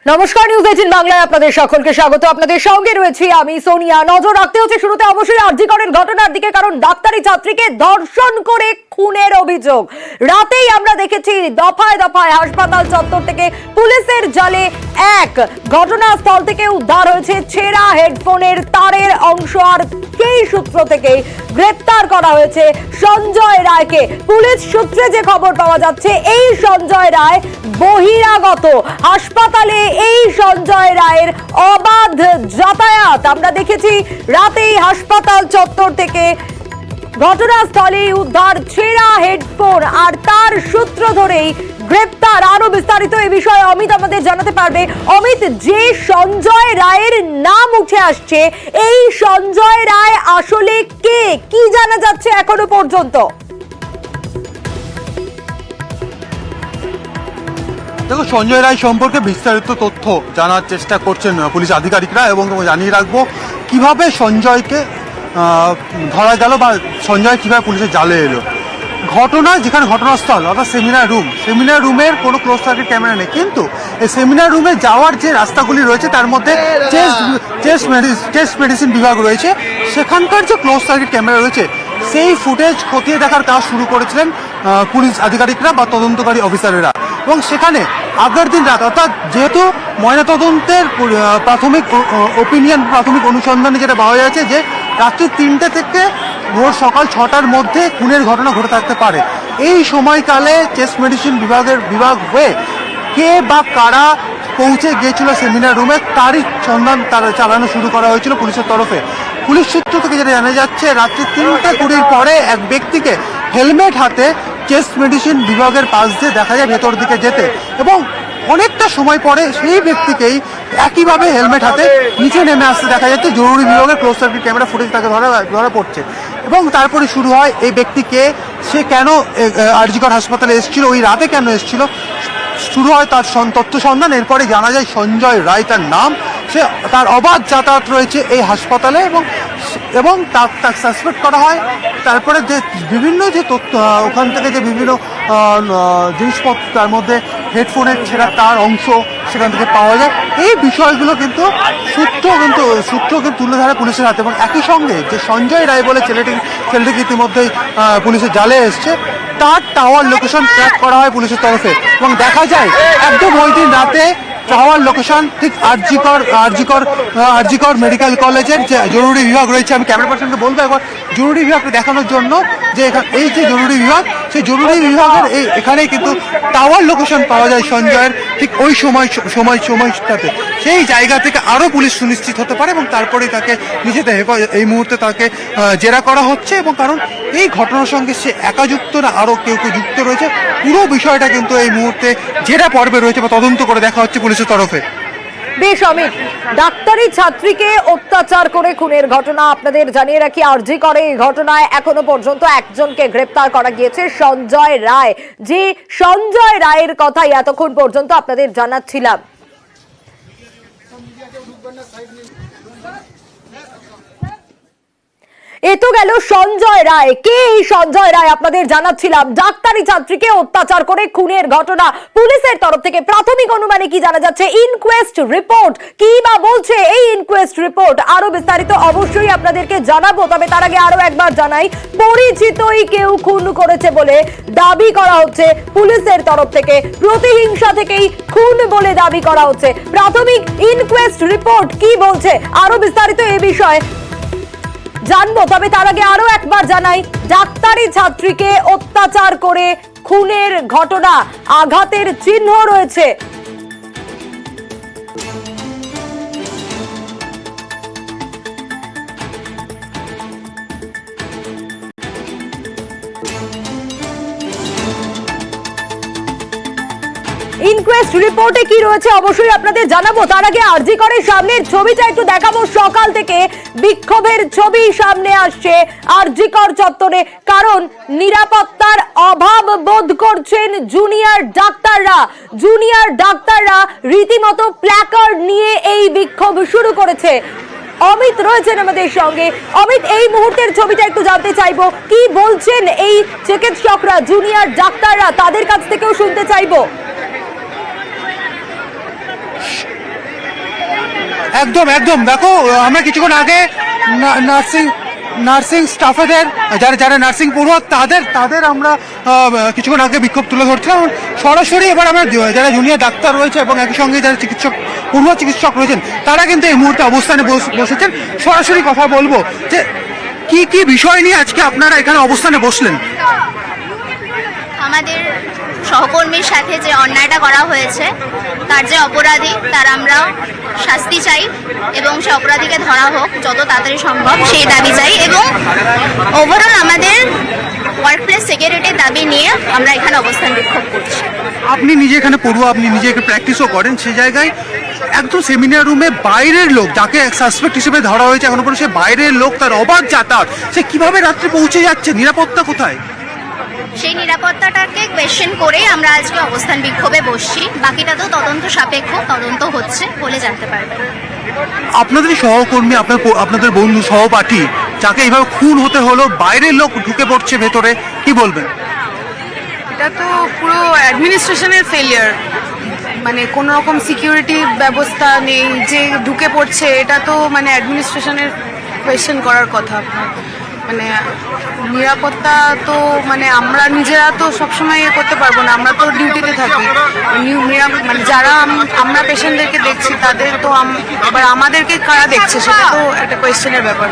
নমস্কার, নিউজ 18 বাংলায় আপনাদের সকলকে স্বাগত। আপনাদের সঙ্গে রয়েছি আমি সোনিয়া। নজর রাখতে হচ্ছে শুরুতে অবশ্যই আরজি করের ঘটনার দিকে, কারণ ডাক্তারি ছাত্রীকে ধর্ষণ করে খুনের অভিযোগ। রাতেই আমরা দেখেছি দফায় দফায় হাসপাতাল চত্বর থেকে পুলিশের জালে এক ঘটনাস্থল থেকে উদ্ধার হয়েছে ছেঁড়া হেডফোনের তারের অংশ, আর সেই সূত্র থেকে গ্রেপ্তার করা হয়েছে সঞ্জয় রায়কে। পুলিশ সূত্রে যে খবর পাওয়া যাচ্ছে, এই সঞ্জয় রায় বহিরাগত। হাসপাতালে এই সঞ্জয় রায়ের অবাধ যাতায়াত আমরা দেখেছি। রাতেই হাসপাতাল চত্বর থেকে ঘটনাস্থলে উদ্ধার ছেঁড়া হেডফোন, আর তার সূত্র ধরেই গ্রেপ্তার। আরো বিস্তারিত এই বিষয়ে অমিত আমাদের জানাতে পারবে। অমিত, যে সঞ্জয় রায়ের নাম উঠে আসছে, এই সঞ্জয় রায় আসলে কে, কি জানা যাচ্ছে এখনো পর্যন্ত? দেখো, সঞ্জয় রায় সম্পর্কে বিস্তারিত তথ্য জানার চেষ্টা করছেন পুলিশ আধিকারিকরা, এবং জানিয়ে রাখবো কিভাবে সঞ্জয়কে ধরা গেল বা সঞ্জয় কিভাবে পুলিশের জালে এলো। ঘটনা যেখানে ঘটনাস্থল অর্থাৎ সেমিনার রুমের কোনো ক্লোজ সার্কিট ক্যামেরা নেই, কিন্তু এই সেমিনার রুমে যাওয়ার যে রাস্তাগুলি রয়েছে তার মধ্যে চেস্ট মেডিসিন বিভাগ রয়েছে। সেখানকার যে ক্লোজ সার্কিট ক্যামেরা রয়েছে সেই ফুটেজ খতিয়ে দেখার কাজ শুরু করেছিলেন পুলিশ আধিকারিকরা বা তদন্তকারী অফিসারেরা। এবং সেখানে আগের দিন রাত, অর্থাৎ যেহেতু ময়নাতদন্তের প্রাথমিক অনুসন্ধানে যেটা পাওয়া যাচ্ছে যে রাত্রি 3টে থেকে ভোর সকাল 6টার মধ্যে খুনের ঘটনা ঘটে থাকতে পারে। এই সময়কালে চেস্ট মেডিসিন বিভাগ হয়ে কে বা কারা পৌঁছে গিয়েছিল সেমিনার রুমে, তারই সন্ধান তারা চালানো শুরু করা হয়েছিল পুলিশের তরফে। পুলিশ সূত্র থেকে যেটা জানা যাচ্ছে, রাত্রি 3:20 পরে এক ব্যক্তিকে হেলমেট হাতে চেস্ট মেডিসিন বিভাগের পাশ দিয়ে দেখা যায় ভেতর দিকে যেতে, এবং অনেকটা সময় পরে সেই ব্যক্তিকেই একইভাবে হেলমেট হাতে নিচে নেমে আসতে দেখা যাচ্ছে। জরুরি বিভাগের ক্লোজ সার্কিট ক্যামেরা ফুটেজ তাকে ধরা পড়ছে, এবং তারপরে শুরু হয় এই ব্যক্তিকে, সে কেন আরজি কর হাসপাতালে এসেছিল, ওই রাতে কেন এসেছিল, শুরু হয় তার তথ্য সন্ধান। এরপরে জানা যায় সঞ্জয় রায় তার নাম, সে তার অবাধ যাতায়াত রয়েছে এই হাসপাতালে, এবং তাকে সাসপেক্ট করা হয়। তারপরে যে বিভিন্ন যে তথ্য ওখান থেকে যে বিভিন্ন জিনিসপত্র, তার মধ্যে হেডফোনের ছেঁড়া তার অংশ সেখান থেকে পাওয়া যায়। এই বিষয়গুলো কিন্তু সূত্র তুলে ধরে পুলিশের হাতে। এবং একই সঙ্গে যে সঞ্জয় রায় বলে ছেলেটিকে ইতিমধ্যেই পুলিশের জালে এসছে, তার টাওয়ার লোকেশন ট্র্যাক করা হয় পুলিশের তরফে, এবং দেখা যায় একদম ওই দিন রাতে টাওয়ার লোকেশন ঠিক আরজি কর মেডিকেল কলেজের যে জরুরি বিভাগ রয়েছে। আমি ক্যামেরা পার্সনকে বলবো একবার জরুরি বিভাগকে দেখানোর জন্য, যে এই যে জরুরি বিভাগ, সেই জরুরি বিভাগের এখানেই কিন্তু টাওয়ার লোকেশন পাওয়া যায় সঞ্জয়ের ঠিক ওই সময়টাতে। সেই জায়গা থেকে আরও পুলিশ সুনিশ্চিত হতে পারে, এবং তারপরেই তাকে নিজেতে এই মুহূর্তে তাকে জেরা করা হচ্ছে। এবং কারণ এই ঘটনার সঙ্গে সে একা যুক্ত না, আরও কেউ যুক্ত রয়েছে। পুরো বিষয়টা কিন্তু এই মুহূর্তে জেরা পর্বে রয়েছে বা তদন্ত করে দেখা হচ্ছে পুলিশের তরফে। বেশ অমিত, ডাক্তারি ছাত্রীকে অত্যাচার করে খুনের ঘটনা আপনাদের জানিয়ে রাখি। আরজি করে এই ঘটনায় এখনো পর্যন্ত একজনকে গ্রেপ্তার করা গিয়েছে, সঞ্জয় রায়। যে সঞ্জয় রায়ের কথাই এতক্ষণ পর্যন্ত আপনাদের জানাচ্ছিলাম। এ তো গেল সঞ্জয় রায়। কে এই সঞ্জয় রায় আপনাদের জানাচ্ছিলাম। ডাক্তারি ছাত্রীকে অত্যাচার করে খুনের ঘটনা। পুলিশের তরফ থেকে প্রাথমিক অনুমানে কি জানা যাচ্ছে, ইনকোয়েস্ট রিপোর্ট কি বা বলছে এই ইনকোয়েস্ট রিপোর্ট, আরো বিস্তারিত অবশ্যই আপনাদেরকে জানাবো। তবে তার আগে আরো একবার জানাই, পরিচিতই কেউ খুন করেছে বলে দাবি করা হচ্ছে পুলিশের তরফ থেকে। প্রতিহিংসা থেকেই খুন বলে দাবি করা হচ্ছে। প্রাথমিক ইনকোয়েস্ট রিপোর্ট কি বলছে, আরো বিস্তারিত এই বিষয়ে জানবো। তবে তার আগে আরো একবার জানাই, ডাক্তারি ছাত্রীকে অত্যাচার করে খুনের ঘটনা, আঘাতের চিহ্ন রয়েছে। ইনকোয়েস্ট রিপোর্টে কি রয়েছে অবশ্যই আপনাদের জানাবো। তার আগে আরজি করের সামনের ছবিটা একটু দেখাবো। সকাল থেকে বিক্ষোভের ছবি সামনে আসছে আরজি কর চত্বরে, কারণ নিরাপত্তার অভাব বোধ করছেন জুনিয়র ডাক্তাররা রীতিমতো প্ল্যাকার্ড নিয়ে এই বিক্ষোভ শুরু করেছে। অমিত রয়েছেন আমাদের সঙ্গে। অমিত, এই মুহূর্তের ছবিটা একটু জানতে চাইবো, কি বলছেন এই চিকিৎসকরা, জুনিয়র ডাক্তাররা, তাদের কাছ থেকেও শুনতে চাইবো। একদম একদম দেখো, আমরা কিছুক্ষণ আগে নার্সিং স্টাফেদের যারা নার্সিং পড়ুয়া তাদের আমরা কিছুক্ষণ আগে বিক্ষোভ তুলে ধরছিলাম। সরাসরি এবার আমরা যারা জুনিয়র ডাক্তার রয়েছে এবং একই সঙ্গে যারা পড়ুয়া চিকিৎসক রয়েছেন তারা কিন্তু এই মুহূর্তে অবস্থানে বসেছেন। সরাসরি কথা বলবো যে কি কি বিষয় নিয়ে আজকে আপনারা এখানে অবস্থানে বসলেন। আমাদের সহকর্মীর সাথে যে অন্যায়টা করা হয়েছে, তার যে অপরাধী তার আমরা শাস্তি চাই এবং সে অপরাধীকে ধরা হোক যত তাড়াতাড়ি সম্ভব সেই দাবি চাই। এবং ওভারঅল আমাদের ওয়ার্কপ্লেস সিকিউরিটির দাবি নিয়ে আমরা এখানে অবস্থান বিক্ষোভ করছি। আপনি নিজে এখানে পড়ুয়া, আপনি নিজে এখানে প্র্যাকটিসও করেন, সেই জায়গায় একদম সেমিনার রুমে বাইরের লোক যাকে সাসপেক্ট হিসেবে ধরা হয়েছে এখনো পর্যন্ত, সে বাইরের লোক, তার অবাধ যাতায়াত, সে কিভাবে রাত্রে পৌঁছে যাচ্ছে, নিরাপত্তা কোথায়? সেই নিরাপত্তাটাকে কোয়েশ্চেন করেই আমরা আজকে অবস্থান বিক্ষোভে বসছি। বাকিটা তো তদন্ত সাপেক্ষ, তদন্ত হচ্ছে, বলে জানতে পারবেন। আপনাদের সহকর্মী, আপনাদের বন্ধু, সহপাঠী যাকে এইভাবে খুন হতে হলো, বাইরের লোক ঢুকে পড়ছে ভেতরে, কি বলবেন? এটা তো পুরো অ্যাডমিনিস্ট্রেশনের ফেলিয়ার, মানে কোনো রকম সিকিউরিটি ব্যবস্থা নেই, যে ঢুকে পড়ছে এটা তো মানে অ্যাডমিনিস্ট্রেশনের কোয়েশ্চেন করার কথা। মানে নিরাপত্তা তো মানে আমরা নিজেরা তো সবসময় ইয়ে করতে পারবো না, আমরা তো ডিউটিতে থাকি। মানে যারা আমরা পেশেন্টদেরকে দেখছি তাদের তো এবার আমাদেরকে কারা দেখছে সেটা তো একটা কোয়েশ্চেনের ব্যাপার।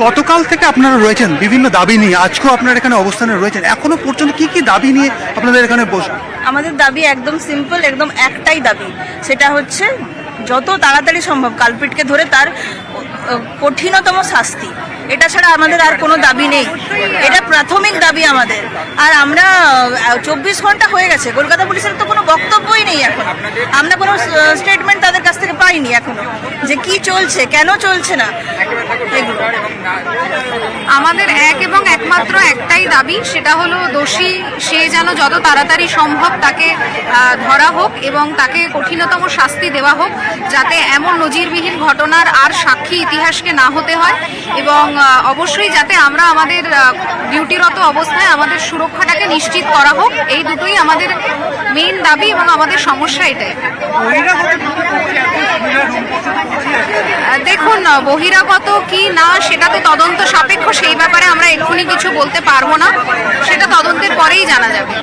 গতকাল থেকে আপনারা রয়েছেন বিভিন্ন দাবি নিয়ে, আজকেও আপনারা এখানে অবস্থানে রয়েছেন, এখনো পর্যন্ত কি কি দাবি নিয়ে আপনাদের এখানে বসে? আমাদের দাবি একদম সিম্পল, একদম একটাই দাবি, সেটা হচ্ছে যত তাড়াতাড়ি সম্ভব কালপিটকে ধরে তার কঠিনতম শাস্তি। এটা ছাড়া আমাদের আর কোনো দাবি নেই, এটা প্রাথমিক দাবি আমাদের। আর আমরা 24 ঘন্টা হয়ে গেছে, কলকাতা পুলিশের তো কোনো বক্তব্যই নেই এখন, আমরা কোনো স্টেটমেন্ট তাদের কাছ থেকে পাইনি এখনো যে কি চলছে, কেন চলছে না এগুলো। আমাদের এক এবং একমাত্র একটাই দাবি, সেটা হলো দোষী সে যেন যত তাড়াতাড়ি সম্ভব তাকে ধরা হোক এবং তাকে কঠিনতম শাস্তি দেওয়া হোক, যাতে এমন নজিরবিহীন ঘটনার আর সাক্ষী ইতিহাসকে না হতে হয়। এবং অবশ্যই যাতে আমরা আমাদের ডিউটিরত অবস্থায় আমাদের সুরক্ষাটাকে নিশ্চিত করা হোক, এই দুটোই আমাদের মেইন দাবি এবং আমাদের সমস্যা এটাই। দেখুন, বহিরাগত কি না সেটা তো তদন্ত সাপেক্ষ, সেই ব্যাপারে আমরা এক্ষুনি কিছু বলতে পারবো না, সেটা তদন্তের পরেই জানা যাবে।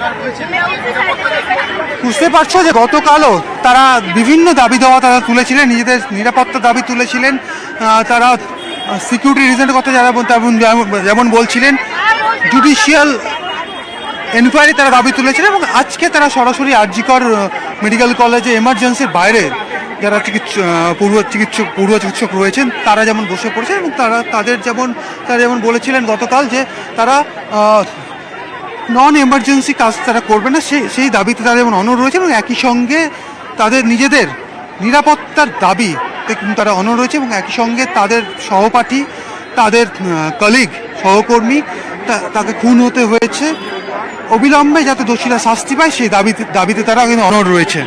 বুঝতে পারছো যে গতকালও তারা বিভিন্ন দাবি দেওয়া তারা তুলেছিলেন, নিজেদের নিরাপত্তা দাবি তুলেছিলেন, তারা সিকিউরিটি রিজনের কথা যেমন বলছিলেন, জুডিশিয়াল এনকোয়ারি তারা দাবি তুলেছিলেন। এবং আজকে তারা সরাসরি আরজিকর মেডিকেল কলেজে এমার্জেন্সির বাইরে যারা পড়ুয়া চিকিৎসক রয়েছেন তারা যেমন বসে পড়েছেন এবং তারা যেমন বলেছিলেন গতকাল যে তারা নন এমার্জেন্সি কাজ তারা করবে না, সেই দাবিতে তারা যেমন অনড় রয়েছে এবং একই সঙ্গে তাদের নিজেদের নিরাপত্তার দাবি তারা অনড় রয়েছে এবং একই সঙ্গে তাদের সহপাঠী, তাদের কলিগ, সহকর্মী তাকে খুন হতে হয়েছে, অবিলম্বে যাতে দোষীরা শাস্তি পায় সেই দাবিতে তারা কিন্তু অনড় রয়েছে।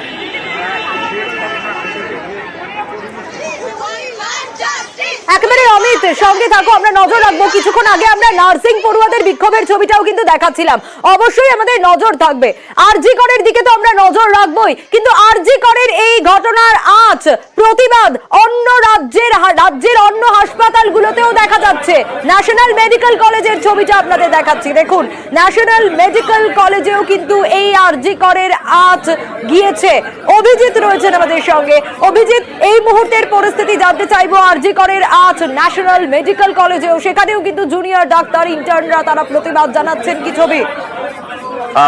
একেবারে অমিত, সঙ্গে থাকো, আমরা নজর রাখবো। কিছুক্ষণ আগে আমরা নার্সিং পড়ুয়াদের বিক্ষোভের ছবিটাও কিন্তু দেখাচ্ছিলাম, অবশ্যই আমাদের নজর থাকবে। আরজি করের দিকে তো আমরা নজর রাখবোই, কিন্তু আরজি করের এই ঘটনার আজ প্রতিবাদ অন্য রাজ্যের অন্য হাসপাতালগুলোতেও দেখা যাচ্ছে। ন্যাশনাল মেডিকেল কলেজের ছবিটা আপনাদের দেখাচ্ছি, দেখুন ন্যাশনাল মেডিকেল কলেজেও কিন্তু এই আরজি করের আজ গিয়েছে। অভিজিৎ রয়েছেন আমাদের সঙ্গে। অভিজিৎ, এই মুহূর্তের পরিস্থিতি জানতে চাইবো। আরজি করের আজ ন্যাশনাল মেডিকেল কলেজেও, সেখানেও কিন্তু জুনিয়র ডাক্তার, ইন্টার্নরা তারা প্রতিবাদ জানাচ্ছেন, কি ছবি?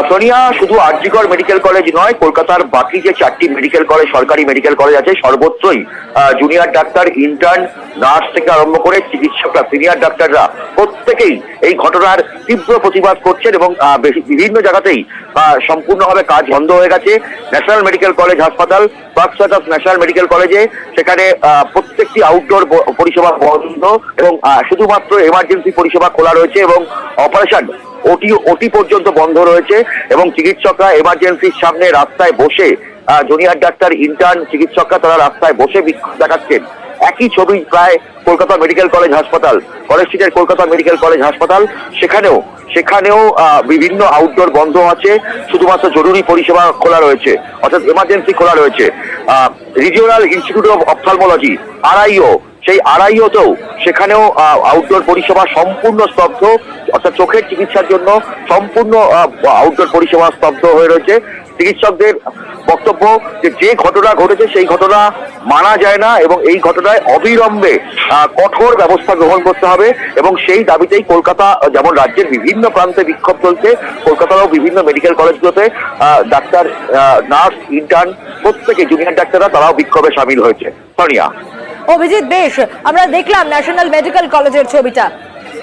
সোনিয়া, শুধু আরজিকর মেডিকেল কলেজ নয়, কলকাতার বাকি যে 4টি মেডিকেল কলেজ, সরকারি মেডিকেল কলেজ আছে, সর্বত্রই জুনিয়র ডাক্তার, ইন্টার্ন, নার্স থেকে আরম্ভ করে চিকিৎসকরা, সিনিয়র ডাক্তাররা প্রত্যেকেই এই ঘটনার তীব্র প্রতিবাদ করছেন এবং বিভিন্ন জায়গাতেই সম্পূর্ণভাবে কাজ বন্ধ হয়ে গেছে। ন্যাশনাল মেডিকেল কলেজ হাসপাতাল, ফার্স্ট অফ ন্যাশনাল মেডিকেল কলেজে, সেখানে প্রত্যেকটি আউটডোর পরিষেবা বন্ধ এবং শুধুমাত্র এমার্জেন্সি পরিষেবা খোলা রয়েছে এবং অপারেশন ওটি পর্যন্ত বন্ধ রয়েছে এবং চিকিৎসকরা এমার্জেন্সির সামনে রাস্তায় বসে, জুনিয়র ডাক্তার, ইন্টার্ন চিকিৎসকরা তারা রাস্তায় বসে বিক্ষোভ দেখাচ্ছেন। একই ছবি প্রায় কলকাতা মেডিকেল কলেজ হাসপাতাল, কলেজ স্ট্রিটের কলকাতা মেডিকেল কলেজ হাসপাতাল, সেখানেও বিভিন্ন আউটডোর বন্ধ আছে, শুধুমাত্র জরুরি পরিষেবা খোলা রয়েছে, অর্থাৎ এমার্জেন্সি খোলা রয়েছে। রিজিওনাল ইনস্টিটিউট অফ অপথলমোলজি আরআইও, সেই আরআইওতেও সেখানেও আউটডোর পরিষেবা সম্পূর্ণ স্তব্ধ, অর্থাৎ চোখের চিকিৎসার জন্য সম্পূর্ণ আউটডোর পরিষেবা স্তব্ধ হয়ে রয়েছে। চিকিৎসকদের বক্তব্য যে ঘটনা ঘটেছে সেই ঘটনা মানা যায় না এবং এই ঘটনায় অবিলম্বে কঠোর ব্যবস্থা গ্রহণ করতে হবে এবং সেই দাবিতেই কলকাতা, যেমন রাজ্যের বিভিন্ন প্রান্তে বিক্ষোভ চলছে, কলকাতারও বিভিন্ন মেডিকেল কলেজগুলোতে ডাক্তার, নার্স, ইন্টার্ন প্রত্যেকে জুনিয়র ডাক্তাররা তারাও বিক্ষোভে সামিল হয়েছে। সোনিয়া। অভিজিৎ, বেশ, আমরা দেখলাম ন্যাশনাল মেডিকেল কলেজের ছবিটা,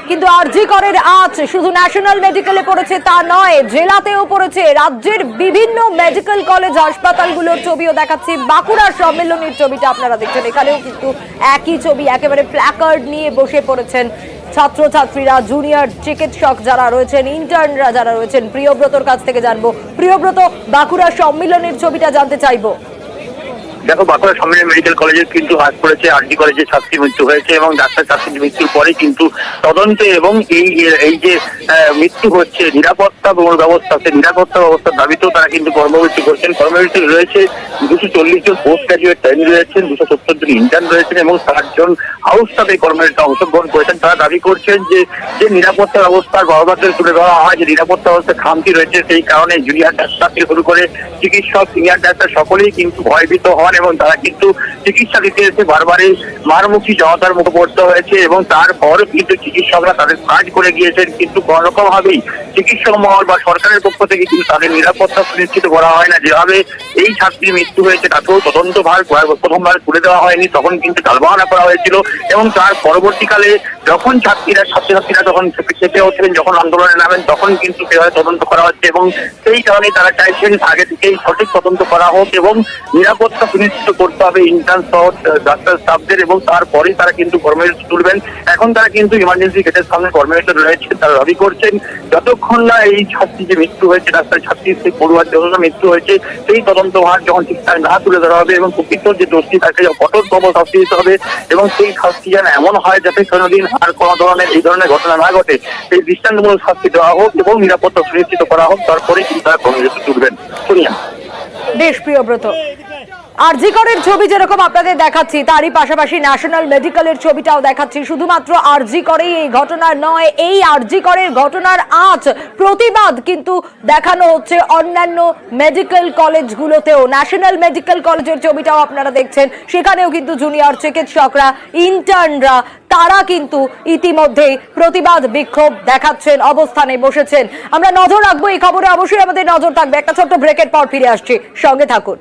কিন্তু আরজি করের আঁচ শুধু ন্যাশনাল মেডিকেলে পড়েছে তা নয়, জেলাতেও পড়েছে। রাজ্যের বিভিন্ন মেডিকেল কলেজ হাসপাতালগুলোর ছবিও দেখাচ্ছি। বাঁকুড়ার সম্মেলনের ছবিটা আপনারা দেখছেন, এখানেও কিন্তু একই ছবি, একেবারে প্ল্যাকার্ড নিয়ে বসে পড়েছেন ছাত্রছাত্রীরা, জুনিয়র চিকিৎসক যারা রয়েছেন, ইন্টার্নরা যারা রয়েছেন। প্রিয়ব্রতর কাছ থেকে জানবো। প্রিয়ব্রত, বাঁকুড়ার সম্মেলনের ছবিটা জানতে চাইবো। দেখো, বাঁকুড়া সম্মেলন মেডিকেল কলেজের কিন্তু হাত পড়েছে, আরজি কলেজে ছাত্রী মৃত্যু হয়েছে এবং ডাক্তার ছাত্রীর মৃত্যুর পরে কিন্তু তদন্তে এবং এই যে মৃত্যু হচ্ছে নিরাপত্তা ব্যবস্থা, সেই নিরাপত্তা ব্যবস্থার দাবিতেও তারা কিন্তু কর্মবিরতি করছেন। কর্মবিরতি রয়েছে 240 জন পোস্ট গ্রাজুয়েট ট্রেনি রয়েছেন, 270 জন ইন্টার্ন রয়েছেন এবং 60 জন হাউস স্টাফ এই কর্মবিরতিতে অংশগ্রহণ করেছেন। তারা দাবি করছেন যে নিরাপত্তা ব্যবস্থার বড়বাদের তুলে ধরা হয়, যে নিরাপত্তা ব্যবস্থার খামতি রয়েছে, সেই কারণে জুনিয়র ডাক্তার থেকে শুরু করে চিকিৎসক, সিনিয়র ডাক্তার সকলেই কিন্তু ভয়ভীত হন এবং তারা কিন্তু চিকিৎসা দিতে এসে বারবারই মারমুখী জনতার মুখে পড়তে হয়েছে এবং তারপর কিন্তু চিকিৎসকরা তাদের কাজ করে গিয়েছেন, কিন্তু কোন রকম ভাবেই চিকিৎসক মহল বা সরকারের পক্ষ থেকে কিন্তু তাদের নিরাপত্তা সুনিশ্চিত করা হয় না। যেভাবে এই ছাত্রীর মৃত্যু হয়েছে তাকেও তদন্তভার প্রথমবার তুলে দেওয়া হয়নি, তখন কিন্তু টালবাহানা করা হয়েছিল এবং তার পরবর্তীকালে যখন ছাত্রছাত্রীরা যখন খেপে ওঠেন, যখন আন্দোলনে নামেন, তখন কিন্তু সেভাবে তদন্ত করা হচ্ছে এবং সেই কারণে তারা চাইছেন আগে থেকেই সঠিক তদন্ত করা হোক এবং নিরাপত্তা সুনিশ্চিত করতে হবে ইন্টার্ন সহ ডাক্তার স্টাফদের এবং তারপরেই তারা কিন্তু কর্মবিরতি তুলবেন। এখন তারা কিন্তু ইমার্জেন্সি গেটের সামনে কর্মবিরতি রয়েছে। তারা দাবি করছেন যতক্ষণ না এই ছাত্রী যে মৃত্যু হয়েছে, ডাক্তার ছাত্রীর সেই পড়ুয়ার যত মৃত্যু হয়েছে, সেই তদন্তভার যখন ঠিকঠাক না তুলে ধরা হবে এবং প্রকৃত যে দোষী তাকে কঠোরতম শাস্তি দিতে হবে এবং সেই শাস্তি যেন এমন হয় যাতে কোনোদিন আর কোনো ধরনের এই ধরনের ঘটনা না ঘটে, সেই দৃষ্টান্তমূলক শাস্তি দেওয়া হোক এবং নিরাপত্তা সুনিশ্চিত করা হোক, তারপরে কিন্তু তারা কর্মবিরতি তুলবেন। শুনিয়া। বেশ, প্রিয়ব্রত, আরজি করের ছবি যেরকম আপনাদের দেখাচ্ছি, তারই পাশাপাশি ন্যাশনাল মেডিকেলের ছবিটাও দেখাচ্ছি। শুধুমাত্র আরজি করেই এই ঘটনা নয়, এই আরজি করের ঘটনার আজ প্রতিবাদ কিন্তু দেখানো হচ্ছে অন্যান্য মেডিকেল কলেজগুলোতেও। ন্যাশনাল মেডিকেল কলেজের ছবিটাও আপনারা দেখছেন, সেখানেও কিন্তু জুনিয়র চিকিৎসকরা, ইন্টার্নরা তারা কিন্তু ইতিমধ্যেই প্রতিবাদ বিক্ষোভ দেখাচ্ছেন, অবস্থানে বসেছেন। আমরা নজর রাখবো এই খবরে, অবশ্যই আমাদের নজর থাকবে। একটা ছোট্ট ব্রেকের পর ফিরে আসছি, সঙ্গে থাকুন।